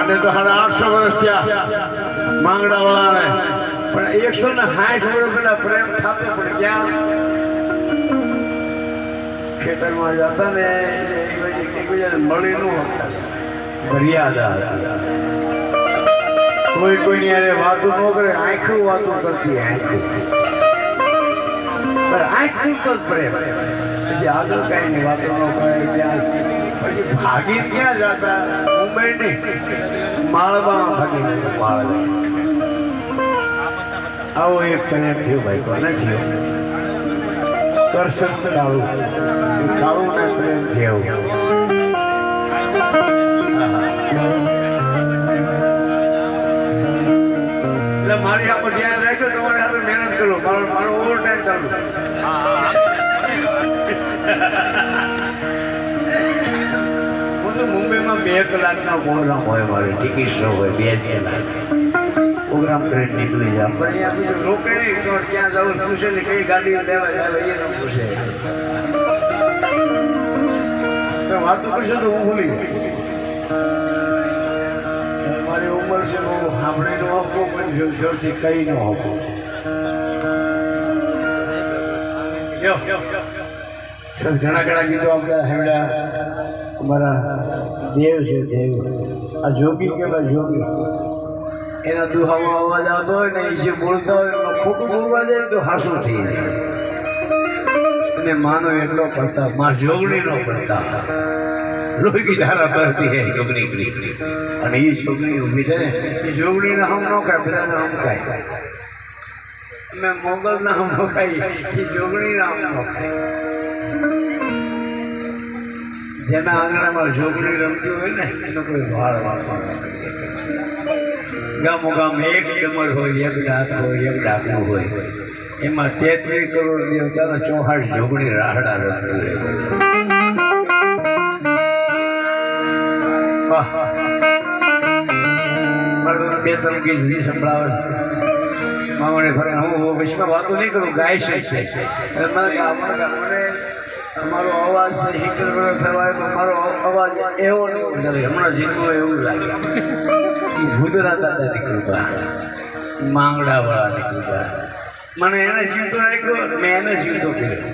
અને તો 850 વર્ષ થયા માંગડા વાળાને, પણ 160 વર્ષ પેલા પ્રેમ થતો પણ ક્યાં ખેતરમાં જતા ને એકબીજાને મળી નું મર્યાદા કોઈ કોઈની યારે વાતો ન કરે, આંખું વાતો કરતી આંખું તો જ પ્રેમ, પછી આગળ કઈ વાતો ન કરે ત્યાં પછી ભાગી ક્યાં જતા મુંબઈ નહીં માળવામાં ભાગી ગયો માળવા. આવો એક પ્રેમ થયો ભાઈ, કોને થયો? કરશન કાળું ને પ્રેમ થયો. એટલે મારી આપણે ધ્યાન રાખ્યો, તમારે આપણે મહેનત કરો, મારો ઓવર ટાઈમ ચાલુ. મુંબઈમાં 2 કલાકનો પ્રોગ્રામ હોય, મારે ટિકિટ શો હોય 2 કલાક પ્રોગ્રામ કરીને નીકળી જાય. પણ અહીંયા બીજું લોકો નહીં તો ક્યાં જવું પૂછે ને કઈ ગાડી લેવા જાય એને પૂછે તો વાતું કરશે તો હું ભૂલી મારી ઉંમર છે બહુ સાંભળીનો હકો પણ જોરથી કઈ નો હકો. ઘણા ઘણા ગીતો આપણે સાંભળ્યા. અમારા દેવ છે દેવ, આ જોગી કેવાય જોગી, એના દુહામાં અવાજ આવતો હોય ને એ જે બોલતા હોય એમાં ખોટું બોલવા જાય તો હાસું થઈ જાય. અને માનો એટલો પડતા માં જોગણી નો પડતા લોહી ધારા પડતી હે જોગણી, અને એ છોકરી ઊભી છે ને એ જોગણીને હમ ન ખાય, પેલાને હમ ખાય. અમે મોગલના હમ ન ખાઈ, એ જોગણીના હમ ન ખાય. જેના આંગણામાં ઝોપડી રમતી હોય ને એનો કોઈ ભાળ વાળવા. ગામો ગામ એક ડમર હોય, એક ડાક હોય, એક ડાકનું હોય, એમાં 33 કરોડ દેવતાના 64 ઝોપડી રાહડા રમતી હોય. બે ત્રણ ગીત વી સંભળાવે મામણે ફરે. હું વિશ્વ વાતો નહીં કરું, ગાય છે અમારો અવાજ છે 70 વર્ષ થવાય તો મારો અવાજ એવો નહીં કરે. હમણાં જીવનો એવું લાગે ભૂદરા દાદાની કૃપા, માંગડા વાળાની કૃપા. મને એને જીવતો રાખ્યો, મેં એને જીવતો કર્યો.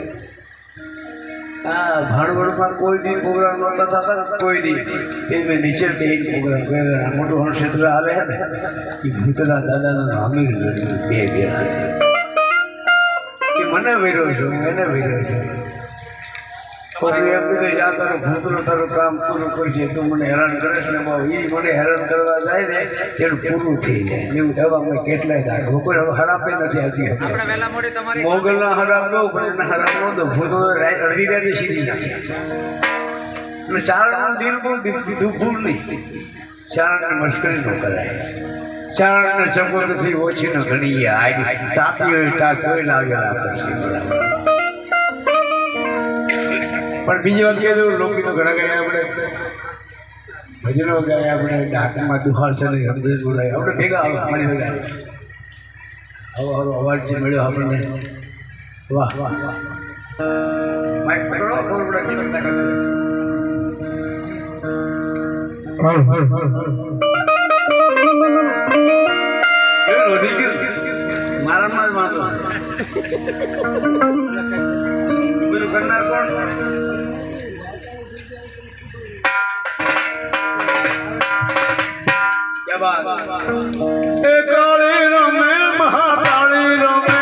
હા, ભાણવડમાં કોઈ દી પ્રોગ્રામ નહોતા થતા, કોઈ દી તે મેં નીચે ટેજ પ્રોગ્રામ કર્યા. મોટું ક્ષેત્ર આવે ને એ ભૂતરા દાદાના અમીર બે એ મને વેર્યો છું, એને વેર્યો છું. તારું કામ પૂરું કરશે, તું મને હેરાન કરે છે ને બહુ, એ મને હેરાન કરવા જાય ને તેનું પૂરું થઈ જાય. એવું દવા કેટલાય થાય લોકો હરાપે નથી આવતી. મોગલના હરામ દઉં પણ એના હરામ ન દઉં. ભૂતો અડધી રાતે સીધી નાખે. અને ચારણનું દિલ બહુ દીધું ભૂલ નહીં, ચારણને મશ્કરી ન કરાય. ચારણને ચકોરથી ઓછી ન ઘણી આગ તાપી હોય તાપ કોઈ લાગેલા પછી. પણ બીજી વાત કહીએ તો લોકગીતો ઘણા ગયા, આપણે ભજનો ગયા, આપણે ડાકમાં દુહાર છે સમજી બોલાય, આપણે ભેગા મારી ભેગા આવો સારો અવાજ છે મળ્યો આપણને. વાહ વાહ વાહ, માઇક પકડો, ખબર પડે કેવી રીતના કરશે. મારામાં જ વાંધો બધું કરનાર કોણ? કાળી રમે મહાકાળી રમે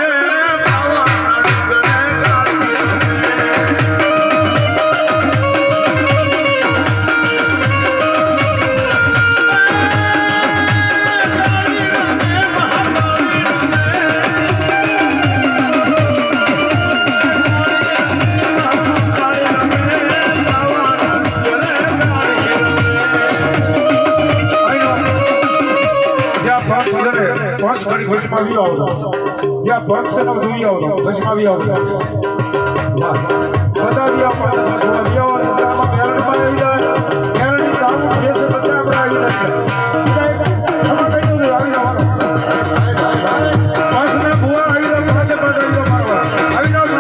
ભસ્મા બી આવતો, જ્યાં ભક્ષ નો દુનિ આવતો ભસ્મા બી આવતો. બધા બી આવતા મેરણી જાય, મેરણી ચાલુ જે છે બધા આપણે આવી જાય. ભૂવા આવી જાય, મારવા આવી જાઓ,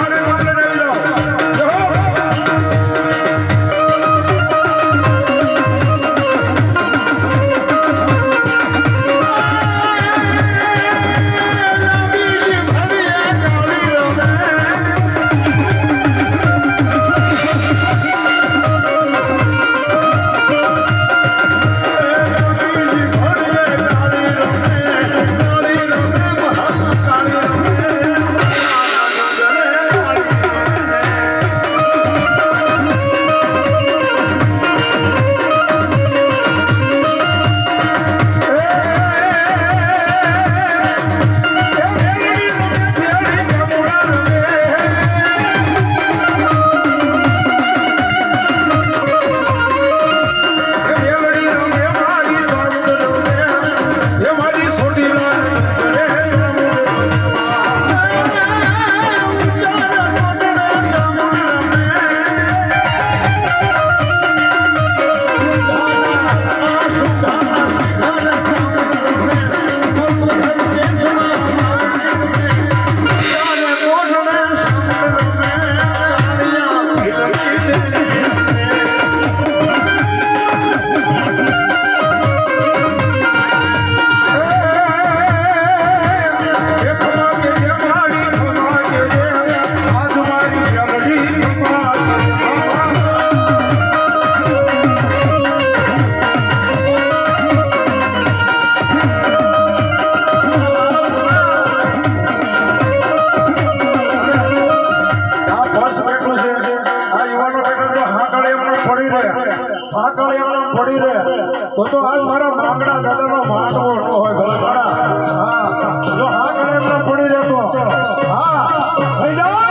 રહે ઠાકર એમનો પડી રહે તો આજ મારા માંગડા દાદાનો માંડવો ન હોય ભલા હા જો ઠાકર એમનો પડી રહે તો હા થઈ જાય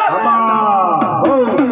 આમાં